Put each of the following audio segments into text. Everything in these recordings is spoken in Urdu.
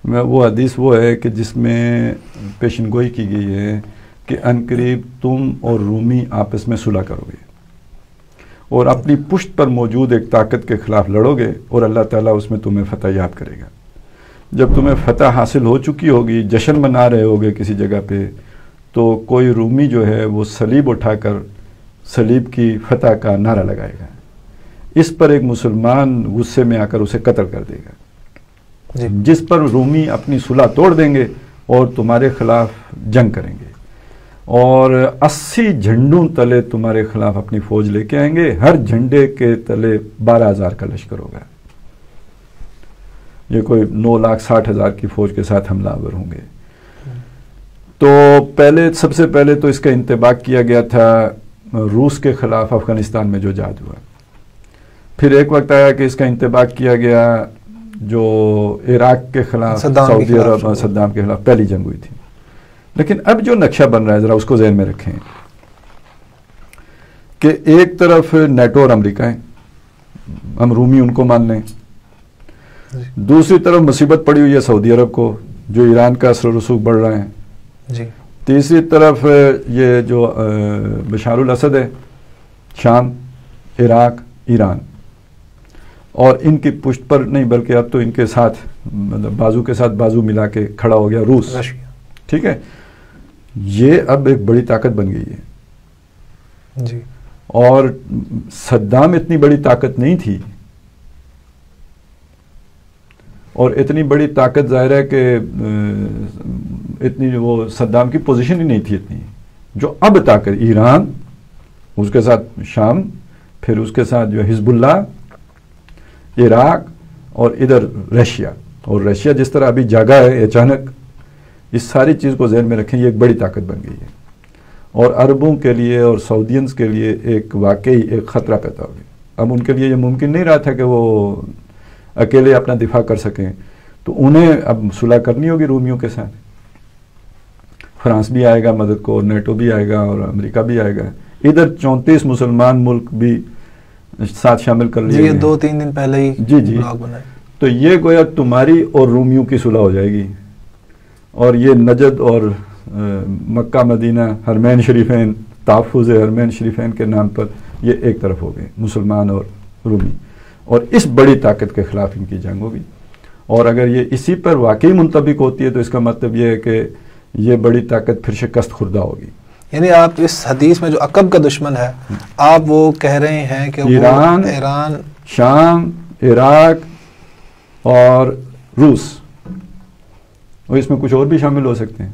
وہ حدیث وہ ہے کہ جس میں پیشن گوئی کی گئی ہے کہ عنقریب تم اور رومی آپس میں صلح کرو گے اور اپنی پشت پر موجود ایک طاقت کے خلاف لڑو گے اور اللہ تعالیٰ اس میں تمہیں فتح یاب کرے گا. جب تمہیں فتح حاصل ہو چکی ہوگی، جشن منا رہے ہوگے کسی جگہ پہ، تو کوئی رومی جو ہے وہ صلیب اٹھا کر صلیب کی فتح کا نعرہ لگائے گا. اس پر ایک مسلمان غصے میں آ کر اسے قتل کر دے گا، جس پر رومی اپنی صلح توڑ دیں گے اور تمہارے خلاف جنگ کریں گے اور 80 جھنڈوں تلے تمہارے خلاف اپنی فوج لے کے آئیں گے. ہر جھنڈے کے تلے 12,000 کا لشکر ہوگا. یہ کوئی 9,60,000 کی فوج کے ساتھ حملہ آور ہوں گے. تو سب سے پہلے تو اس کا انطباق کیا گیا تھا روس کے خلاف افغانستان میں جو جہاد ہوا. پھر ایک وقت آیا کہ اس کا انطباق کیا گیا جو عراق کے خلاف، سعودی عرب صدام کے خلاف پہلی جنگ ہوئی تھی. لیکن اب جو نقشہ بن رہا ہے ذرا اس کو ذہن میں رکھیں کہ ایک طرف نیٹو اور امریکہ ہیں، ہم رومی ان کو مان لیں. دوسری طرف مصیبت پڑی ہوئی ہے سعودی عرب کو، جو ایران کا اثر و رسوخ بڑھ رہا ہے. تیسری طرف یہ جو بشار الاسد ہے، شام، عراق، ایران، اور ان کی پشت پر نہیں بلکہ اب تو ان کے ساتھ مطلب بازو کے ساتھ بازو ملا کے کھڑا ہو گیا روس. ٹھیک ہے، یہ اب ایک بڑی طاقت بن گئی ہے جی. اور صدام اتنی بڑی طاقت نہیں تھی، اور اتنی بڑی طاقت ظاہر ہے کہ اتنی وہ صدام کی پوزیشن ہی نہیں تھی اتنی جو اب طاقت. ایران، اس کے ساتھ شام، پھر اس کے ساتھ جو حزب اللہ، عراق، اور ادھر رشیا. اور رشیا جس طرح ابھی جاگا ہے اچانک، اس ساری چیز کو ذہن میں رکھیں، یہ ایک بڑی طاقت بن گئی ہے اور عربوں کے لیے اور سعودینز کے لیے ایک واقعی ایک خطرہ پیدا ہو گیا. اب ان کے لیے یہ ممکن نہیں رہا تھا کہ وہ اکیلے اپنا دفاع کر سکیں، تو انہیں اب صلح کرنی ہوگی رومیوں کے ساتھ. فرانس بھی آئے گا مدد کو، نیٹو بھی آئے گا اور امریکہ بھی آئے گا. ادھر 34 مسلمان ملک بھی ساتھ شامل کر لیے. یہ 2-3 دن پہلے ہی بلاگ بنائے. تو یہ گویا تمہاری اور رومیوں کی صلح ہو جائے گی، اور یہ نجد اور مکہ مدینہ حرمین شریفین، تحفظ حرمین شریفین کے نام پر یہ ایک طرف ہو گئے مسلمان اور رومی، اور اس بڑی طاقت کے خلاف ان کی جنگ ہوگی. اور اگر یہ اسی پر واقعی منطبق ہوتی ہے تو اس کا مطلب یہ ہے کہ یہ بڑی طاقت پھر شکست خوردہ ہوگی. یعنی آپ اس حدیث میں جو عقب کا دشمن ہے، آپ وہ کہہ رہے ہیں کہ ایران، شام، عراق اور روس، اور اس میں کچھ اور بھی شامل ہو سکتے ہیں.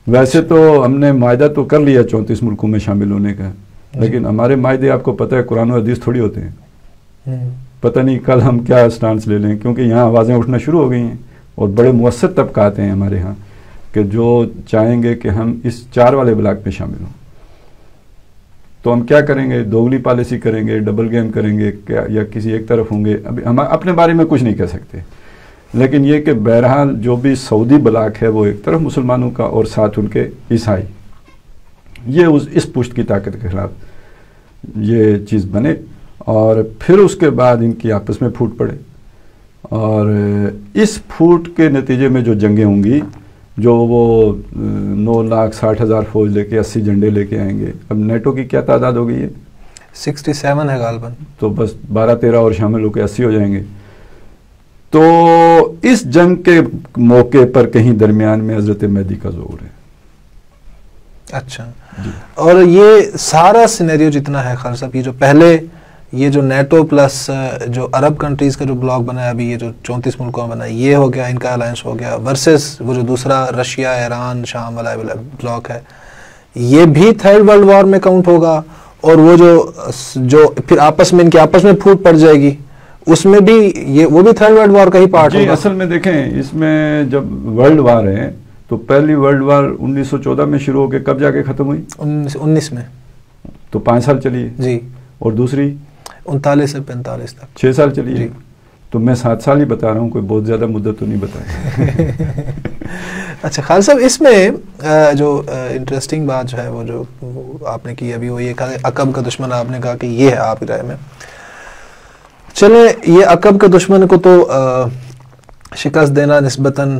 ویسے تو ہم نے معاہدہ تو کر لیا 34 ملکوں میں شامل ہونے کا، لیکن ہمارے معاہدے آپ کو پتہ ہے قرآن و حدیث تھوڑی ہوتے ہیں. پتہ نہیں کل ہم کیا سٹانس لے لیں، کیونکہ یہاں آوازیں اٹھنا شروع ہو گئی ہیں اور بڑے مؤثر طبقات ہیں ہمارے ہاں کہ جو چاہیں گے کہ ہم اس 4 والے بلاک میں شامل ہوں. تو ہم کیا کریں گے؟ دوگلی پالیسی کریں گے، ڈبل گیم کریں گے یا کسی ایک طرف ہوں گے؟ ابھی ہم اپنے بارے میں کچھ نہیں کہہ سکتے، لیکن یہ کہ بہرحال جو بھی سعودی بلاک ہے وہ ایک طرف مسلمانوں کا اور ساتھ ان کے عیسائی، یہ اس پشت کی طاقت کے خلاف یہ چیز بنے، اور پھر اس کے بعد ان کی آپس میں پھوٹ پڑے. اور اس پھوٹ کے نتیجے میں جو جنگیں ہوں گی، جو وہ 9,60,000 فوج لے کے 80 جھنڈے لے کے آئیں گے. اب نیٹو کی کیا تعداد ہو گئی ہے؟ 67 ہے غالباً. تو بس 12-13 اور شامل ہو کے 80 ہو جائیں گے. تو اس جنگ کے موقع پر کہیں درمیان میں حضرت مہدی کا ظہور ہے. اچھا جی. اور یہ سارا سینیریو جتنا ہے خالد صاحب، یہ جو پہلے یہ جو نیٹو پلس جو عرب کنٹریز کا جو بلاک بنا ہے ابھی، یہ جو 34 ملکوں میں بنا ہے، یہ ہو گیا، ان کا الائنس ہو گیا، ورسز وہ جو دوسرا رشیا، ایران، شام والا بلاک ہے، یہ بھی تھرڈ ورلڈ وار میں کاؤنٹ ہوگا. اور وہ جو پھر آپس میں ان کے آپس میں پھوٹ پڑ جائے گی، اس میں بھی یہ وہ بھی تھرڈ ورلڈ وار کا ہی پارٹ ہوگا. اصل میں دیکھیں، اس میں جب ورلڈ وار ہے تو پہلی ورلڈ وار 1914 میں شروع ہو کے کب جا کے ختم ہوئی؟ 19 میں. تو 5 سال چلی جی. اور دوسری 39 سے 45 تک 6 سال چلی جی. تو میں 7 سال ہی بتا رہا ہوں، کوئی بہت زیادہ مدت تو نہیں بتائی. اچھا خالد صاحب، اس میں جو انٹرسٹنگ بات جو ہے وہ جو آپ نے کی ابھی، وہ یہ کہا عقب کا دشمن، آپ نے کہا کہ یہ ہے آپ کی رائے میں. چلیں، یہ عقب کے دشمن کو تو شکست دینا نسبتاً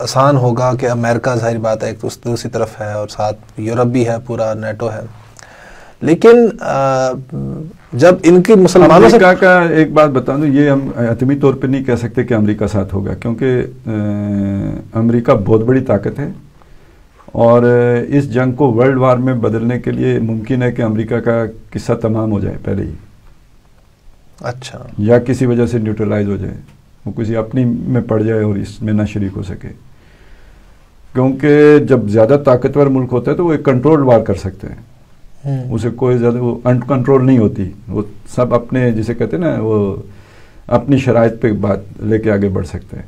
آسان ہوگا کہ امریکہ ظاہر بات ہے ایک دوسری طرف ہے اور ساتھ یورپ بھی ہے، پورا نیٹو ہے، لیکن جب ان کی مسلمانوں سے امریکہ کا ایک بات بتا دوں، یہ ہم حتمی طور پہ نہیں کہہ سکتے کہ امریکہ ساتھ ہوگا، کیونکہ امریکہ بہت بڑی طاقت ہے اور اس جنگ کو ورلڈ وار میں بدلنے کے لیے ممکن ہے کہ امریکہ کا قصہ تمام ہو جائے پہلے ہی، اچھا، یا کسی وجہ سے نیوٹرلائز ہو جائے، وہ کسی اپنی میں پڑ جائے اور اس میں نہ شریک ہو سکے، کیونکہ جب زیادہ طاقتور ملک ہوتا ہے تو وہ ایک کنٹرول وار کر سکتے ہیں، اسے کوئی زیادہ وہ کنٹرول نہیں ہوتی، وہ سب اپنے جسے کہتے ہیں نا وہ اپنی شرائط پہ بات لے کے آگے بڑھ سکتے ہیں،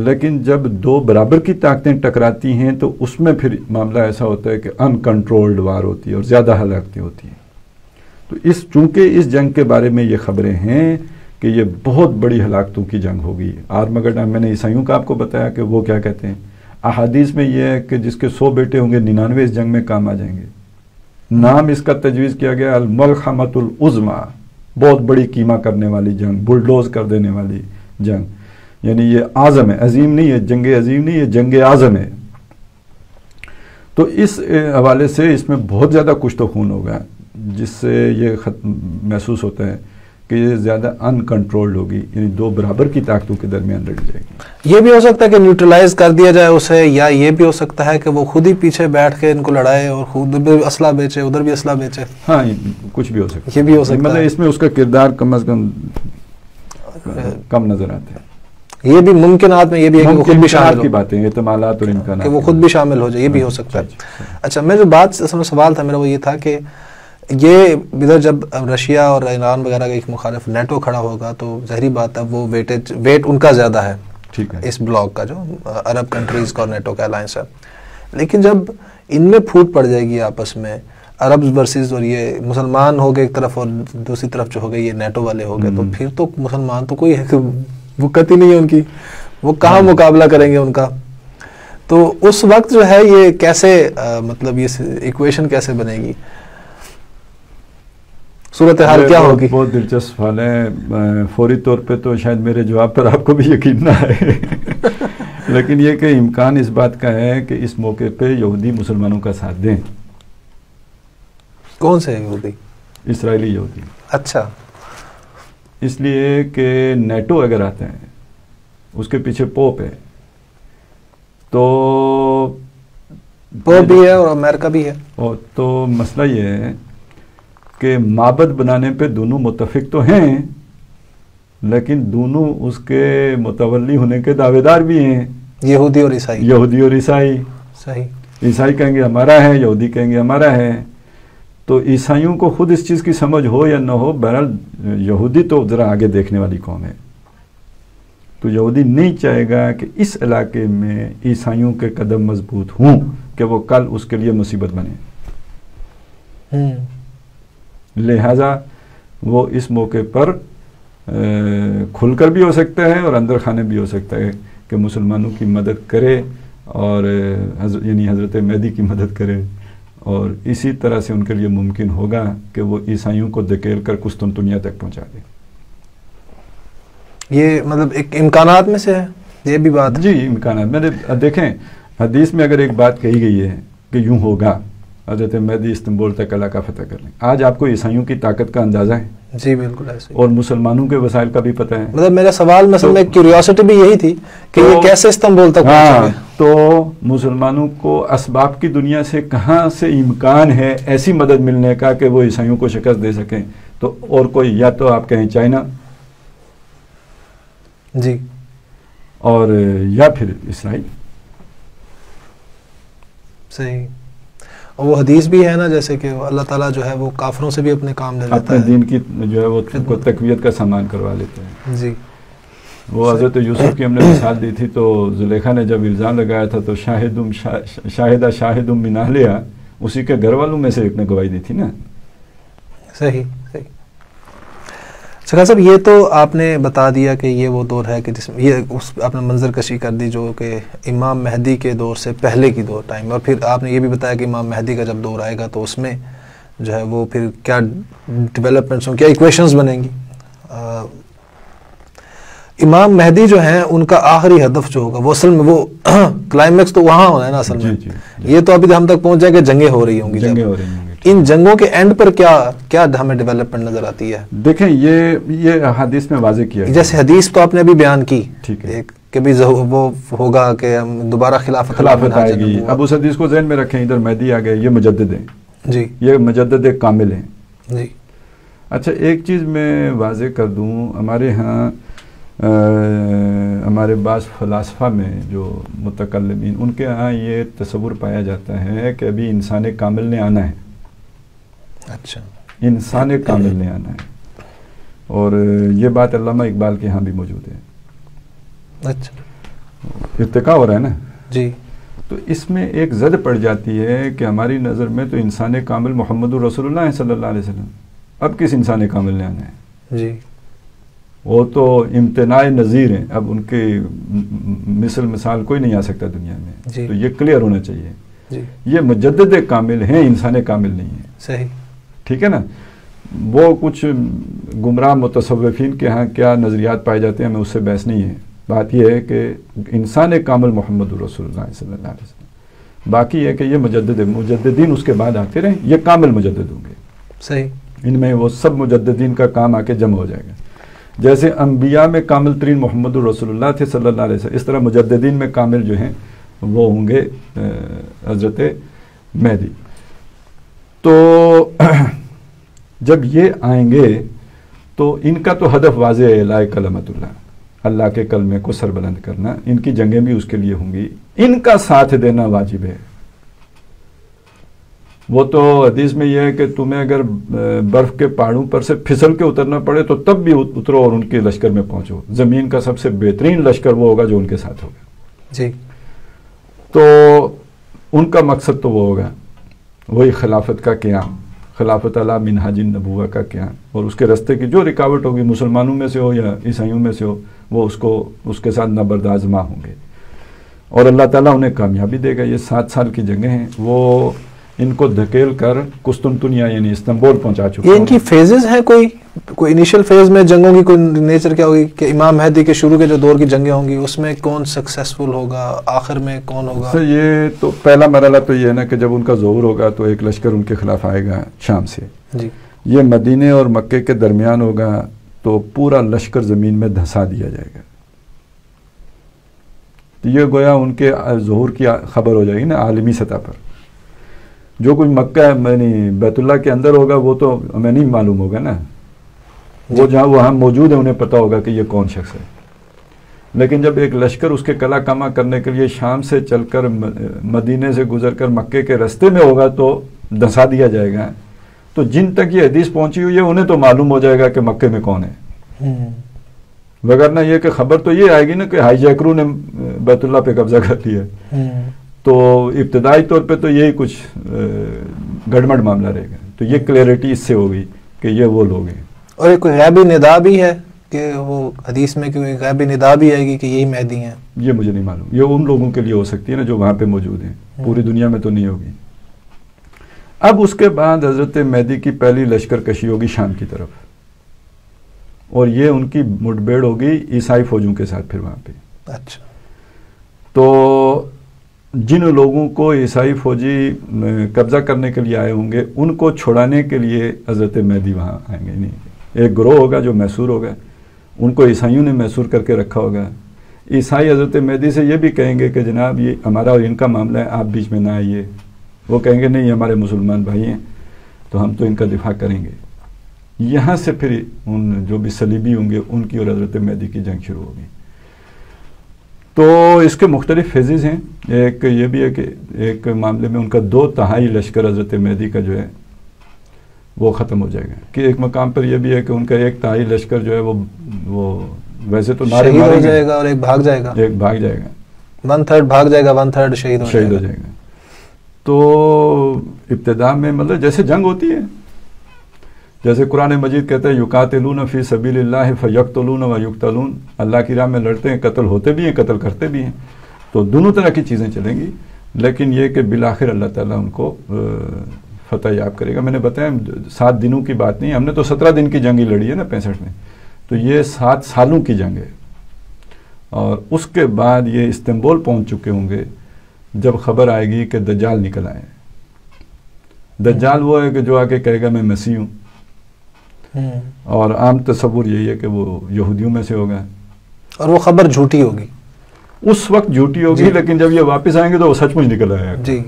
لیکن جب دو برابر کی طاقتیں ٹکراتی ہیں تو اس میں پھر معاملہ ایسا ہوتا ہے کہ ان کنٹرولڈ وار ہوتی ہے اور زیادہ ہلاکتیں ہوتی ہیں۔ تو چونکہ اس جنگ کے بارے میں یہ خبریں ہیں کہ یہ بہت بڑی ہلاکتوں کی جنگ ہوگی، آرمگڈن میں نے عیسائیوں کا آپ کو بتایا کہ وہ کیا کہتے ہیں، احادیث میں یہ ہے کہ جس کے 100 بیٹے ہوں گے 99 اس جنگ میں کام آ جائیں گے، نام اس کا تجویز کیا گیا الملحمۃ العظمیٰ، بہت بڑی کیما کرنے والی جنگ، بلڈوز کر دینے والی جنگ، یعنی یہ اعظم ہے، عظیم نہیں ہے، جنگ عظیم نہیں ہے، جنگ اعظم ہے۔ تو اس حوالے سے اس میں بہت زیادہ کچھ تو خون ہوگا، جس سے یہ محسوس ہوتا ہے کہ یہ زیادہ ان کنٹرولڈ ہوگی، یعنی دو برابر کی طاقتوں کے درمیان لڑی جائے گی۔ یہ بھی ہو سکتا ہے کہ نیوٹرلائز کر دیا جائے اسے، یا یہ بھی ہو سکتا ہے کہ وہ خود ہی پیچھے بیٹھ کے ان کو لڑائے اور خود بھی اسلحہ بیچے، ادھر بھی اسلحہ بیچے۔ ہاں، کچھ بھی ہو سکتا ہے، یہ بھی ہو سکتا ہے، مطلب اس میں اس کا کردار کم از کم نظر آتا ہے۔ یہ بھی ممکنات میں یہ بھی ہے کہ وہ خود بھی شامل کی باتیں، احتمالات اور امکانات، کہ وہ خود بھی شامل ہو جائے، یہ بھی ہو سکتا ہے۔ اچھا، میں جو بات اصل میں سوال تھا میرا وہ یہ تھا کہ یہ ادھر جب رشیا اور ایران وغیرہ کا ایک مخالف نیٹو کھڑا ہوگا تو ظاہری بات ہے وہ ویٹ ان کا زیادہ ہے اس بلاک کا، جو عرب کنٹریز کا اور نیٹو کا الائنس ہے، لیکن جب ان میں پھوٹ پڑ جائے گی آپس میں، عرب ورسز اور یہ مسلمان ہو گئے ایک طرف اور دوسری طرف جو ہو گئے یہ نیٹو والے ہو گئے، تو پھر تو مسلمان تو کوئی وقت ہی نہیں ہے ان کی، وہ کہاں مقابلہ کریں گے ان کا؟ تو اس وقت جو ہے یہ کیسے مطلب یہ ایکویشن کیسے بنے گی، صورتحال کیا ہوگی؟ بہت دلچسپ سوال ہے، فوری طور پہ تو شاید میرے جواب پر آپ کو بھی یقین نہ آئے، لیکن یہ کہ امکان اس بات کا ہے کہ اس موقع پہ یہودی مسلمانوں کا ساتھ دیں۔ کون سے یہودی؟ اسرائیلی یہودی۔ اچھا، اس لیے کہ نیٹو اگر آتا ہے اس کے پیچھے پوپ ہے، تو پوپ بھی ہے اور امریکہ بھی ہے، اور تو مسئلہ یہ ہے کہ معبد بنانے پہ دونوں متفق تو ہیں، لیکن دونوں اس کے متولی ہونے کے دعوے دار بھی ہیں، یہودی اور عیسائی۔ یہودی اور عیسائی، صحیح، عیسائی کہیں گے ہمارا ہے، یہودی کہیں گے ہمارا ہے۔ تو عیسائیوں کو خود اس چیز کی سمجھ ہو یا نہ ہو، بہرحال یہودی تو ذرا آگے دیکھنے والی قوم ہے، تو یہودی نہیں چاہے گا کہ اس علاقے میں عیسائیوں کے قدم مضبوط ہوں کہ وہ کل اس کے لیے مصیبت بنے، لہذا وہ اس موقع پر کھل کر بھی ہو سکتا ہے اور اندر خانے بھی ہو سکتا ہے کہ مسلمانوں کی مدد کرے اور یعنی حضرت مہدی کی مدد کرے، اور اسی طرح سے ان کے لیے ممکن ہوگا کہ وہ عیسائیوں کو دھکیل کر قسطنطنیہ تک پہنچا دے۔ یہ مطلب ایک امکانات میں سے ہے، یہ بھی بات؟ جی، امکانات میں نے دیکھیں، حدیث میں اگر ایک بات کہی گئی ہے کہ یوں ہوگا، حضرت مہدی استنبول تک علاقہ فتح کر لیں، آج آپ کو عیسائیوں کی طاقت کا اندازہ ہے؟ جی بالکل ایسے، اور مسلمانوں کے وسائل کا بھی پتہ ہے۔ مطلب میرا سوال مثلا میں کیوریوسٹی بھی یہی تھی کہ یہ کیسے استنبول تک پہنچے گے؟ تو مسلمانوں کو اسباب کی دنیا سے کہاں سے امکان ہے ایسی مدد ملنے کا کہ وہ عیسائیوں کو شکست دے سکیں؟ تو اور کوئی، یا تو آپ کہیں چائنا، جی، اور یا پھر اسرائیل۔ صحیح، اور وہ حدیث بھی ہے نا جیسے کہ اللہ تعالیٰ جو ہے وہ کافروں سے بھی اپنے کام لے لیتا ہے، اپنے دین کی جو ہے وہ تقویت کا سامان کروا لیتے ہیں۔ جی، وہ حضرت یوسف کی ہم نے مثال دی تھی، تو زلیخا نے جب الزام لگایا تھا تو شاہد من اہلہا، اسی کے گھر والوں میں سے ایک نے گواہی دی تھی نا۔ صحیح صحیح۔ سرکار صاحب، یہ تو آپ نے بتا دیا کہ یہ وہ دور ہے کہ جس میں یہ آپ نے منظر کشی کر دی جو کہ امام مہدی کے دور سے پہلے کی دور ٹائم، اور پھر آپ نے یہ بھی بتایا کہ امام مہدی کا جب دور آئے گا تو اس میں جو ہے وہ پھر کیا ڈیولپمنٹس ہوں، کیا ایکویشنز بنیں گی۔ امام مہدی جو ہیں ان کا آخری ہدف جو ہوگا وہ اصل میں وہ کلائمیکس تو وہاں ہونا ہے نا اصل میں. یہ تو ابھی ہم تک پہنچ جائے کہ جنگیں ہو رہی ہوں گی. ان جنگوں کے اینڈ پر کیا ہمیں ڈیولپمنٹ نظر آتی ہے؟ دیکھیں یہ حدیث میں واضح کیا ہے. جیسے حدیث تو آپ نے ابھی بیان کی ٹھیک ہے کہ بھی وہ ہوگا کہ ہم دوبارہ خلافت آئے گی. اب اس حدیث کو ذہن میں رکھیں. ادھر مہدی آ گئے, یہ مجدد ہیں جی, یہ مجدد کامل ہیں جی. اچھا ایک چیز میں واضح کر دوں, ہمارے ہاں ہمارے بعض فلاسفہ میں جو متکلمین ان کے ہاں یہ تصور پایا جاتا ہے کہ ابھی انسان کامل نے آنا ہے. اچھا, انسان کامل نے آنا ہے, اور یہ بات علامہ اقبال کے ہاں بھی موجود ہے. اچھا, ارتقا ہو رہا ہے نا جی. تو اس میں ایک زد پڑ جاتی ہے کہ ہماری نظر میں تو انسان کامل محمد رسول اللہ صلی اللہ علیہ وسلم. اب کس انسان کامل نے آنا ہے؟ جی, وہ تو امتناع نظیر ہیں. اب ان کے مثال کوئی نہیں آ سکتا دنیا میں. جی. تو یہ کلیئر ہونا چاہیے. جی. یہ مجدد کامل ہیں, انسان کامل نہیں ہے. صحیح, ٹھیک ہے نا. وہ کچھ گمراہ متصوفین کے ہاں کیا نظریات پائے جاتے ہیں, ہمیں اس سے بحث نہیں ہے. بات یہ ہے کہ انسان کامل محمد رسول اللہ صلی اللہ علیہ وسلم. باقی ہے کہ یہ مجددین اس کے بعد آتے رہیں, یہ کامل مجدد ہوں گے. صحیح, ان میں وہ سب مجددین کا کام آ کے جمع ہو جائے گا. جیسے انبیاء میں کامل ترین محمد الرسول اللہ تھے صلی اللہ علیہ وسلم, اس طرح مجددین میں کامل جو ہیں وہ ہوں گے حضرت مہدی. تو جب یہ آئیں گے تو ان کا تو ہدف واضح ہے, اعلاء کلمت اللہ, اللہ کے کلمے کو سربلند کرنا. ان کی جنگیں بھی اس کے لیے ہوں گی, ان کا ساتھ دینا واجب ہے. وہ تو حدیث میں یہ ہے کہ تمہیں اگر برف کے پہاڑوں پر سے پھسل کے اترنا پڑے تو تب بھی اترو اور ان کے لشکر میں پہنچو. زمین کا سب سے بہترین لشکر وہ ہوگا جو ان کے ساتھ ہوگا. جی. تو ان کا مقصد تو وہ ہوگا, وہی خلافت کا قیام, خلافت علی منہاج النبوہ کا قیام, اور اس کے راستے کی جو رکاوٹ ہوگی مسلمانوں میں سے ہو یا عیسائیوں میں سے ہو, وہ اس کے ساتھ نبردآزما ہوں گے, اور اللہ تعالیٰ انہیں کامیابی دے گا. یہ 7 سال کی جنگیں ہیں, وہ ان کو دھکیل کر قسطنطنیہ یعنی استنبول پہنچا چکے ہیں. یہ ان کی فیزز ہیں, کوئی انیشل فیز میں جنگوں کی کوئی نیچر کیا ہوگی کہ امام مہدی کے شروع کے جو دور کی جنگیں ہوں گی اس میں کون سکسیسفل ہوگا, آخر میں کون ہوگا؟ یہ تو پہلا مرحلہ تو یہ ہے نا کہ جب ان کا ظہور ہوگا تو ایک لشکر ان کے خلاف آئے گا شام سے. جی. یہ مدینے اور مکے کے درمیان ہوگا تو پورا لشکر زمین میں دھسا دیا جائے گا. یہ گویا ان کے ظہور کی خبر ہو جائے گی نا عالمی سطح پر. جو کچھ مکہ یعنی بیت اللہ کے اندر ہوگا وہ تو ہمیں نہیں معلوم ہوگا نا, وہ جہاں وہاں موجود ہے انہیں پتہ ہوگا کہ یہ کون شخص ہے. لیکن جب ایک لشکر اس کے قلعہ کامہ کرنے کے لیے شام سے چل کر مدینے سے گزر کر مکے کے راستے میں ہوگا تو دھسا دیا جائے گا. تو جن تک یہ حدیث پہنچی ہوئی ہے انہیں تو معلوم ہو جائے گا کہ مکے میں کون ہے. وگرنہ یہ کہ خبر تو یہ آئے گی نا کہ ہائی جیکروں نے بیت اللہ پہ قبضہ کر لیا. تو ابتدائی طور پہ تو یہی کچھ گڑبڑ معاملہ رہے گا. تو یہ کلیئرٹی اس سے ہوگی کہ یہ وہ لوگ ہیں. اور ایک کوئی غیبی ندا بھی ہے کہ وہ حدیث میں کوئی غیبی ندا بھی آئے گی کہ یہی مہدی ہیں؟ یہ مجھے نہیں معلوم. یہ ان لوگوں کے لیے ہو سکتی ہے نا جو وہاں پہ موجود ہیں, پوری دنیا میں تو نہیں ہوگی. اب اس کے بعد حضرت مہدی کی پہلی لشکر کشی ہوگی شام کی طرف, اور یہ ان کی مٹبیڑ ہوگی عیسائی فوجوں کے ساتھ پھر وہاں پہ. اچھا. تو جن لوگوں کو عیسائی فوجی قبضہ کرنے کے لیے آئے ہوں گے ان کو چھڑانے کے لیے حضرت مہدی وہاں آئیں گے. نہیں, ایک گروہ ہوگا جو محصور ہوگا, ان کو عیسائیوں نے محصور کر کے رکھا ہوگا. عیسائی حضرت مہدی سے یہ بھی کہیں گے کہ جناب یہ ہمارا اور ان کا معاملہ ہے, آپ بیچ میں نہ آئیے. وہ کہیں گے نہیں ہمارے مسلمان بھائی ہیں تو ہم تو ان کا دفاع کریں گے. یہاں سے پھر ان جو بھی صلیبی ہوں گے ان کی اور حضرت مہدی کی جنگ شروع ہوگی. تو اس کے مختلف فیزز ہیں. ایک یہ بھی ہے کہ ایک معاملے میں ان کا 2/3 لشکر حضرت مہدی کا جو ہے وہ ختم ہو جائے گا, کہ ایک مقام پر یہ بھی ہے کہ ان کا 1/3 لشکر جو ہے وہ ویسے تو نعرے شہید ہو جائے گا اور ایک بھاگ جائے گا. 1/3 بھاگ جائے گا, 1/3 شہید ہو جائے گا. تو ابتدا میں مطلب جیسے جنگ ہوتی ہے, جیسے قرآن مجید کہتا ہے یقاتلون فی سبیل اللہ فیقتلون و یقتلون, اللہ کی راہ میں لڑتے ہیں, قتل ہوتے بھی ہیں, قتل کرتے بھی ہیں. تو دونوں طرح کی چیزیں چلیں گی, لیکن یہ کہ بالآخر اللہ تعالیٰ ان کو فتح یاب کرے گا. میں نے بتایا 7 دنوں کی بات نہیں, ہم نے تو 17 دن کی جنگ ہی لڑی ہے نا 65 میں. تو یہ 7 سالوں کی جنگ ہے, اور اس کے بعد یہ استنبول پہنچ چکے ہوں گے جب خبر آئے گی کہ دجال نکل آئے. دجال وہ ہے کہ جو آ کے کہے گا میں مسیح ہوں, اور عام تصور یہی ہے کہ وہ یہودیوں میں سے ہوگا, اور وہ خبر جھوٹی ہوگی, اس وقت جھوٹی ہوگی, لیکن جب یہ واپس آئیں گے تو وہ سچ مچ نکل آئے گا. جی,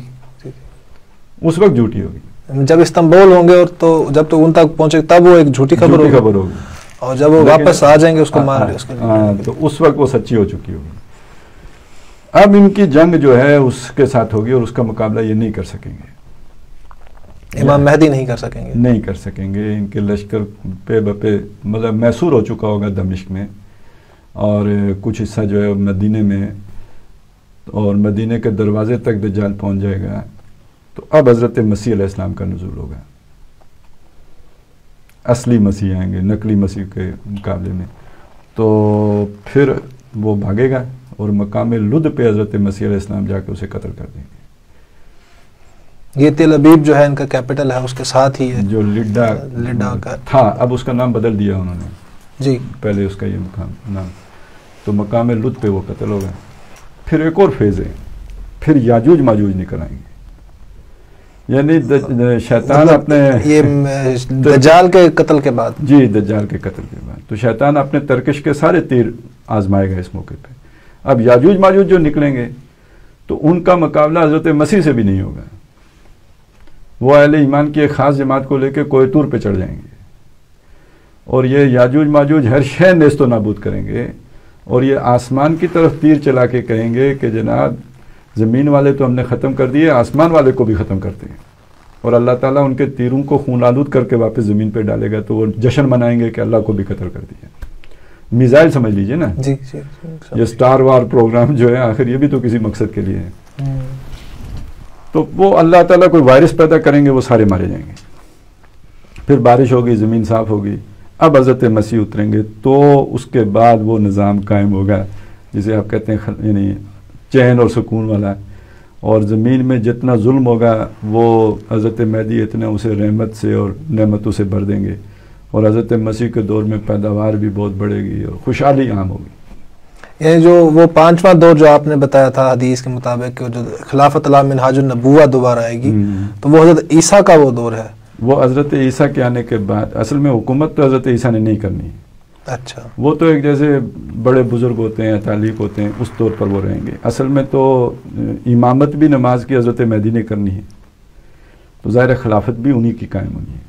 اس وقت جھوٹی ہوگی. جب استنبول ہوں گے اور تو جب تو ان تک پہنچے تب وہ ایک جھوٹی خبر ہوگی, اور جب وہ واپس آ جائیں گے اس کو مار تو اس وقت وہ سچی ہو چکی ہوگی. اب ان کی جنگ جو ہے اس کے ساتھ ہوگی, اور اس کا مقابلہ یہ نہیں کر سکیں گے, امام مہدی نہیں کر سکیں گے, نہیں کر سکیں گے. ان کے لشکر پہ بپے مطلب محصور ہو چکا ہوگا دمشق میں, اور کچھ حصہ جو ہے مدینے میں, اور مدینے کے دروازے تک دجال پہنچ جائے گا. تو اب حضرت مسیح علیہ السلام کا نزول ہوگا, اصلی مسیح آئیں گے نقلی مسیح کے مقابلے میں. تو پھر وہ بھاگے گا, اور مقام لد پہ حضرت مسیح علیہ السلام جا کے اسے قتل کر دیں گے. یہ تل ابیب جو ہے ان کا کیپٹل ہے, اس کے ساتھ ہی ہے جو لڈا کا تھا, اب اس کا نام بدل دیا انہوں نے. جی, پہلے اس کا یہ مقام نام. تو مقام لد پہ وہ قتل ہوگا. پھر ایک اور فیز ہے, پھر یاجوج ماجوج نکل آئیں گے. یعنی شیطان اپنے یہ دجال کے قتل کے بعد, جی دجال کے قتل کے بعد, تو شیطان اپنے ترکش کے سارے تیر آزمائے گا اس موقع پہ. اب یاجوج ماجوج جو نکلیں گے تو ان کا مقابلہ حضرت مسیح سے بھی نہیں ہوگا. وہ اہل ایمان کی ایک خاص جماعت کو لے کے کوہ طور پہ چڑھ جائیں گے, اور یہ یاجوج ماجوج ہر شے نیست و نابود کریں گے, اور یہ آسمان کی طرف تیر چلا کے کہیں گے کہ جناب زمین والے تو ہم نے ختم کر دیے, آسمان والے کو بھی ختم کرتے ہیں. اور اللہ تعالیٰ ان کے تیروں کو خون آلود کر کے واپس زمین پہ ڈالے گا, تو وہ جشن منائیں گے کہ اللہ کو بھی قتل کر دیا. میزائل سمجھ لیجئے نا, جی, یہ سٹار وار پروگرام جو ہے آخر یہ بھی تو کسی مقصد کے لیے ہے. تو وہ اللہ تعالیٰ کوئی وائرس پیدا کریں گے, وہ سارے مارے جائیں گے. پھر بارش ہوگی, زمین صاف ہوگی. اب حضرت مسیح اتریں گے, تو اس کے بعد وہ نظام قائم ہوگا جسے آپ کہتے ہیں یعنی چین اور سکون والا. اور زمین میں جتنا ظلم ہوگا وہ حضرت مہدی اتنا اسے رحمت سے اور نعمتوں سے بھر دیں گے, اور حضرت مسیح کے دور میں پیداوار بھی بہت بڑھے گی اور خوشحالی عام ہوگی. یعنی جو وہ پانچواں دور جو آپ نے بتایا تھا حدیث کے مطابق کہ جو خلافت اللہ منہاج النبوہ دوبارہ آئے گی, تو وہ حضرت عیسیٰ کا وہ دور ہے. وہ حضرت عیسیٰ کے آنے کے بعد, اصل میں حکومت تو حضرت عیسیٰ نے نہیں کرنی. اچھا, وہ تو ایک جیسے بڑے بزرگ ہوتے ہیں, تعلیق ہوتے ہیں, اس طور پر وہ رہیں گے. اصل میں تو امامت بھی نماز کی حضرت مہدی نے کرنی ہے, تو ظاہر خلافت بھی انہی کی قائم ہونی ہے.